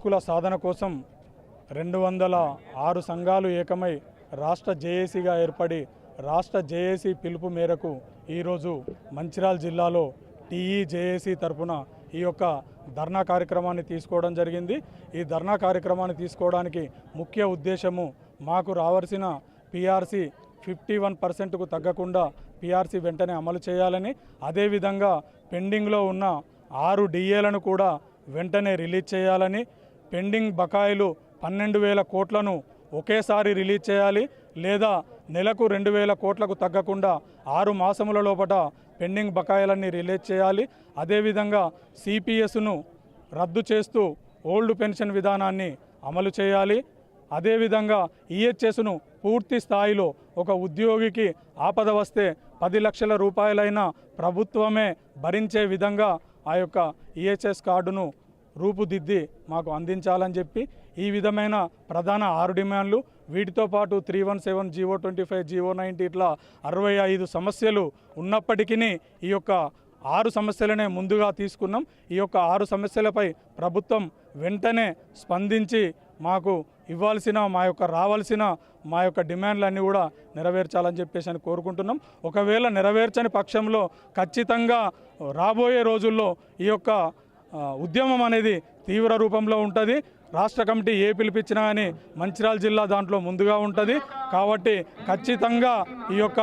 హక్కుల సాధన కోసం 206 సంఘాలు ఏకమై రాష్ట్ర జేఏసీగా ఏర్పడి రాష్ట్ర జేఏసీ పిలుపు మేరకు ఈరోజు మంచిర్యాల జిల్లాలో టీఈజేఏసీ తరఫున ఈ యొక్క ధర్నా కార్యక్రమాన్ని తీసుకోవడం జరిగింది। ఈ ధర్నా కార్యక్రమాన్ని తీసుకోవడానికి ముఖ్య ఉద్దేశము మాకు రావాల్సిన పీఆర్సీ 51%కు తగ్గకుండా పీఆర్సీ వెంటనే అమలు చేయాలని, అదేవిధంగా పెండింగ్లో ఉన్న 6 డిఏలను కూడా వెంటనే రిలీజ్ చేయాలని, పెండింగ్ బకాయిలు 12,000 కోట్లను ఒకేసారి రిలీజ్ చేయాలి, లేదా నెలకు 2,000 కోట్లకు తగ్గకుండా 6 మాసముల లోపల పెండింగ్ బకాయిలన్నీ రిలీజ్ చేయాలి। అదేవిధంగా సిపిఎస్ను రద్దు చేస్తూ ఓల్డ్ పెన్షన్ విధానాన్ని అమలు చేయాలి। అదేవిధంగా ఈహెచ్ఎస్ను పూర్తి స్థాయిలో ఒక ఉద్యోగికి ఆపద వస్తే 10 లక్షల రూపాయలైనా ప్రభుత్వమే భరించే విధంగా ఆ యొక్క ఈహెచ్ఎస్ కార్డును రూపుదిద్ది మాకు అందించాలని చెప్పి ఈ విధమైన ప్రధాన 6 డిమాండ్లు, వీటితో పాటు 317, జీవో 25, జీవో 90 ఇట్లా 65 సమస్యలు ఉన్నప్పటికీ ఈ యొక్క 6 సమస్యలనే ముందుగా తీసుకున్నాం। ఈ యొక్క 6 సమస్యలపై ప్రభుత్వం వెంటనే స్పందించి మాకు ఇవ్వాల్సిన రావాల్సిన మా యొక్క డిమాండ్లన్నీ కూడా నెరవేర్చాలని చెప్పేసి కోరుకుంటున్నాం। ఒకవేళ నెరవేర్చని పక్షంలో ఖచ్చితంగా రాబోయే రోజుల్లో ఈ యొక్క ఉద్యమం అనేది తీవ్ర రూపంలో ఉంటుంది। రాష్ట్ర కమిటీ ఏ పిలిపించినా కానీ మంచిర్యాల జిల్లా దాంట్లో ముందుగా ఉంటుంది కాబట్టి ఖచ్చితంగా ఈ యొక్క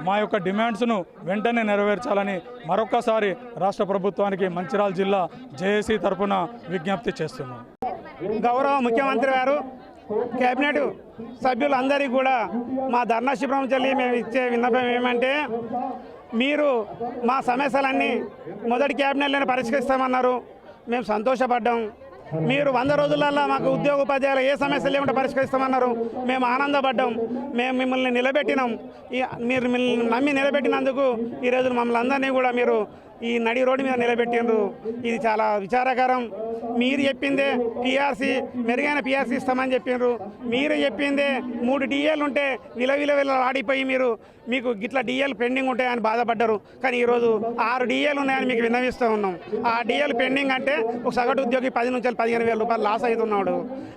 మా యొక్క డిమాండ్స్ను వెంటనే నెరవేర్చాలని మరొకసారి రాష్ట్ర ప్రభుత్వానికి మంచిర్యాల జిల్లా జేఏసీ తరఫున విజ్ఞప్తి చేస్తున్నాం। గౌరవ ముఖ్యమంత్రి గారు, కేబినెట్ సభ్యులందరికీ కూడా మా ధర్నా శిబిరం చెల్లి మేము ఇచ్చే విన్నపం ఏమంటే, మీరు మా సమస్యలన్నీ మొదటి కేబినెట్లోనే పరిష్కరిస్తామన్నారు, మేము సంతోషపడ్డాం। మీరు 100 రోజులలో మాకు ఉద్యోగోపాధ్యాయులు ఏ సమస్యలు లేకుండా పరిష్కరిస్తామన్నారు, మేము ఆనందపడ్డాం। మేము మిమ్మల్ని నిలబెట్టినాం, మీరు నమ్మి నిలబెట్టినందుకు ఈరోజు మమ్మల్ని అందరినీ కూడా మీరు ఈ నడి రోడ్డు మీద నిలబెట్టిండ్రు। ఇది చాలా విచారకరం। మీరు చెప్పిందే పీఆర్సీ, మెరుగైన పీఆర్సీ ఇస్తామని చెప్పిండ్రు। మీరు చెప్పిందే 3 డిఏలు ఉంటే ఆడిపోయి మీకు గిట్ల డిఏలు పెండింగ్ ఉంటాయని బాధపడ్డారు, కానీ ఈరోజు 6 డిఏలు ఉన్నాయని మీకు విన్నవిస్తూ ఉన్నాం। ఆ డిఏలు పెండింగ్ అంటే ఒక సగటు ఉద్యోగి 10 నుంచి 15,000 రూపాయలు లాస్ అవుతున్నాడు।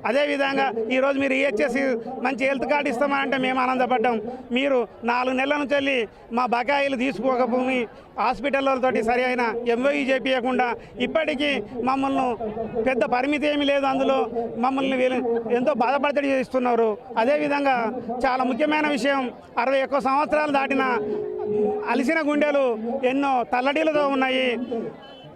అదేవిధంగా ఈరోజు మీరు ఈహెచ్ఎస్ మంచి హెల్త్ కార్డు ఇస్తామంటే మేము ఆనందపడ్డాం। మీరు 4 నెలల నుంచి వెళ్ళి మా బకాయిలు తీసుకోకపోయి హాస్పిటల్లతోటి సరి అయిన ఎంఓఈ చేపించకుండా ఇప్పటికీ మమ్మల్ని పెద్ద పరిమితి ఏమీ లేదు, అందులో మమ్మల్ని ఎంతో బాధపడతడి చేస్తున్నారు। అదేవిధంగా చాలా ముఖ్యమైన విషయం, 61 సంవత్సరాలు దాటిన అలిసిన గుండెలు ఎన్నో తల్లడీలతో ఉన్నాయి।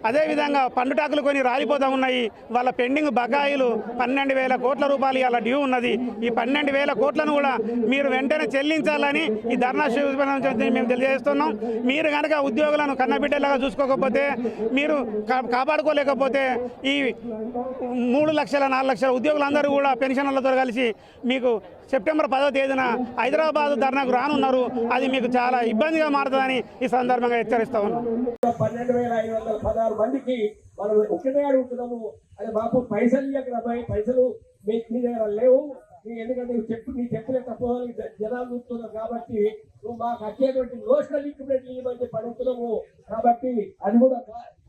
అదేవిధంగా పండుటాకులు కొని రాలిపోతూ ఉన్నాయి। వాళ్ళ పెండింగ్ బకాయిలు 12,000 కోట్ల రూపాయలు ఇలా డ్యూ ఉన్నది। ఈ 12,000 కోట్లను కూడా మీరు వెంటనే చెల్లించాలని ఈ ధర్నా మేము తెలియజేస్తున్నాం। మీరు కనుక ఉద్యోగులను కన్నబిడ్డలాగా చూసుకోకపోతే, మీరు కాపాడుకోలేకపోతే ఈ 3 లక్షల 4 లక్షల ఉద్యోగులందరూ కూడా పెన్షన్లతో కలిసి మీకు సెప్టెంబర్ 10వ తేదీన హైదరాబాద్ ధర్నాకు రానున్నారు। అది మీకు చాలా ఇబ్బందిగా మారుతుందని ఈ సందర్భంగా హెచ్చరిస్తా ఉన్నాం। 12,516 మందికి మనం ఒకటే అడుగుతున్నాము, అది మాకు పైసలు ఇవ్వక పైసలు మీ దగ్గర లేవు, ఎందుకంటే నీ చెప్పిన తప్పని జనాలు చూస్తున్నారు కాబట్టి నువ్వు మాకు వచ్చేటువంటి నోషనల్ ఇంక్రిమెంట్ ఇవ్వమని చెప్పి అడుగుతున్నాము। కాబట్టి అది కూడా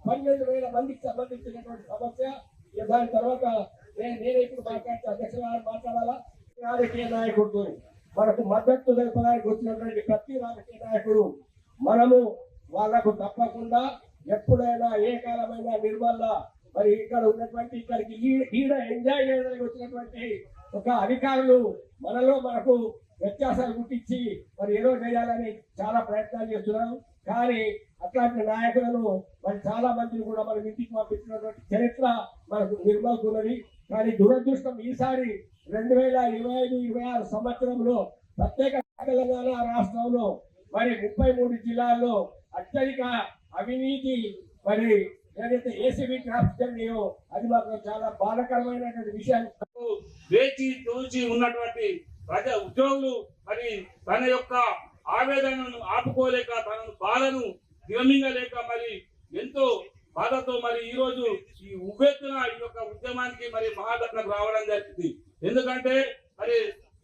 12,000 మందికి సంబంధించినటువంటి సమస్య। దాని తర్వాత నేనే ఇప్పుడు అధ్యక్షులు మాట్లాడాలా, రాజకీయ నాయకుడు మనకు మద్దతు తెలపడానికి వచ్చినటువంటి ప్రతి రాజకీయ నాయకుడు మనము వాళ్లకు తప్పకుండా ఎప్పుడైనా ఏ కాలమైనా నిర్మల్లా మరి ఇక్కడ ఉన్నటువంటి ఇక్కడికి ఈడ ఎంజాయ్ చేయడానికి వచ్చినటువంటి ఒక అధికారులు మనకు వ్యత్యాసాలు గుర్తించి మరి ఏదో చేయాలని చాలా ప్రయత్నాలు చేస్తున్నారు। కానీ అట్లాంటి నాయకులను మరి చాలా మందిని కూడా మనం ఇంటికి పంపించినటువంటి చరిత్ర మనకు నిర్మల్కున్నది। కానీ దురదృష్టం ఈసారి 2025-26 సంవత్సరంలో ప్రత్యేక తెలంగాణ రాష్ట్రంలో మరి 33 జిల్లాల్లో అత్యధిక అవినీతి మరి ఏదైతే ఏసీబీ ట్రాప్స్ జరిగాయో అది మాకు చాలా బాధాకరమైనటువంటి విషయాలు। వేచి చూచి ఉన్నటువంటి ప్రజా ఉద్యోగులు మరి తన యొక్క ఆవేదనను ఆపుకోలేక, తన బాధను దిగమింగలేక మరి ఎంతో బాధతో మరి ఈ రోజు ఈ ఉవ్వెత్తున ఈ యొక్క ఉద్యమానికి మరి మహాధర్నాకు రావడం జరిగింది। ఎందుకంటే మరి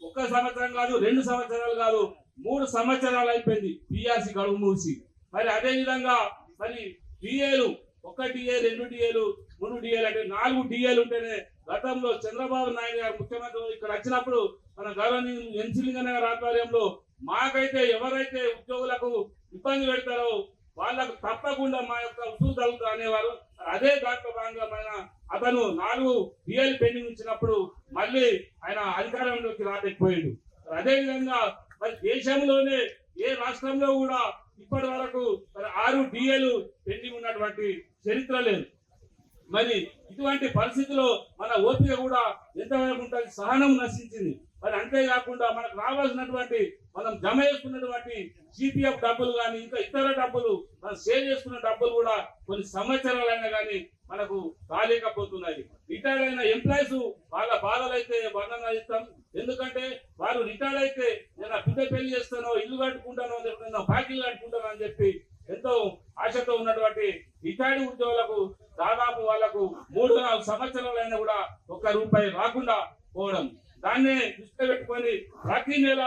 1 సంవత్సరం కాదు, 2 సంవత్సరాలు కాదు, 3 సంవత్సరాలు అయిపోయింది పీఆర్సీ గడువు మూసి। మరి అదే విధంగా మరి డిఏలు 1 డిఏ 2 డిఏలు 3 డిఏలు అంటే 4 డిఏలు ఉంటేనే గతంలో చంద్రబాబు నాయుడు గారు ముఖ్యమంత్రి ఇక్కడ వచ్చినప్పుడు మన గవర్నర్ ఎన్సిలింగన్ గారి ఆధ్వర్యంలో మాకైతే ఎవరైతే ఉద్యోగులకు ఇబ్బంది పెడతారో వాళ్ళకు తప్పకుండా మా యొక్క ఉసులు తగ్గుతా అనేవారు. అదే దాంట్లో భాగంగా అతను 4 DL పెండింగ్ ఇచ్చినప్పుడు మళ్ళీ ఆయన అధికారంలోకి రాలేకపోయాడు. అదే విధంగా మరి దేశంలోనే ఏ రాష్ట్రంలో కూడా ఇప్పటి వరకు 6 DL పెండింగ్ ఉన్నటువంటి చరిత్ర లేదు. మరి ఇటువంటి పరిస్థితిలో మన ఓపిక కూడా ఎంతవరకు ఉంటుంది, సహనం నశించింది. మరి అంతేకాకుండా మనకు రావాల్సినటువంటి మనం జమ చేసుకున్నటువంటి సిపిఎఫ్ డబ్బులు కానీ ఇంకా ఇతర డబ్బులు మనం సేవ్ చేసుకున్న డబ్బులు కూడా కొన్ని సంవత్సరాలైనా కానీ మనకు రాలేకపోతున్నాయి. రిటైర్డ్ అయిన ఎంప్లాయీస్ వాళ్ళ బాధలు అయితే వర్ణన ఇస్తాం. ఎందుకంటే వారు రిటైర్డ్ అయితే నేను బిడ్డ పెళ్లి చేస్తానో, ఇల్లు కట్టుకుంటానో, ఫ్యాక్టరీలు కట్టుకుంటానో అని చెప్పి ఎంతో ఆశతో ఉన్నటువంటి రిటైర్డ్ ఉద్యోగులకు దాదాపు వాళ్లకు 3-4 సంవత్సరాలైనా కూడా ₹1 రాకుండా పోవడం, దాన్నే దృష్టిలో పెట్టుకొని ప్రతి నెల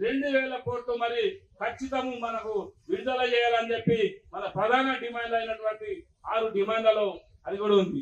2,000 కోట్లు మరి ఖచ్చితము మనకు విడుదల చేయాలని చెప్పి మన ప్రధాన డిమాండ్ అయినటువంటి 6 డిమాండ్లలో అది కూడా ఉంది.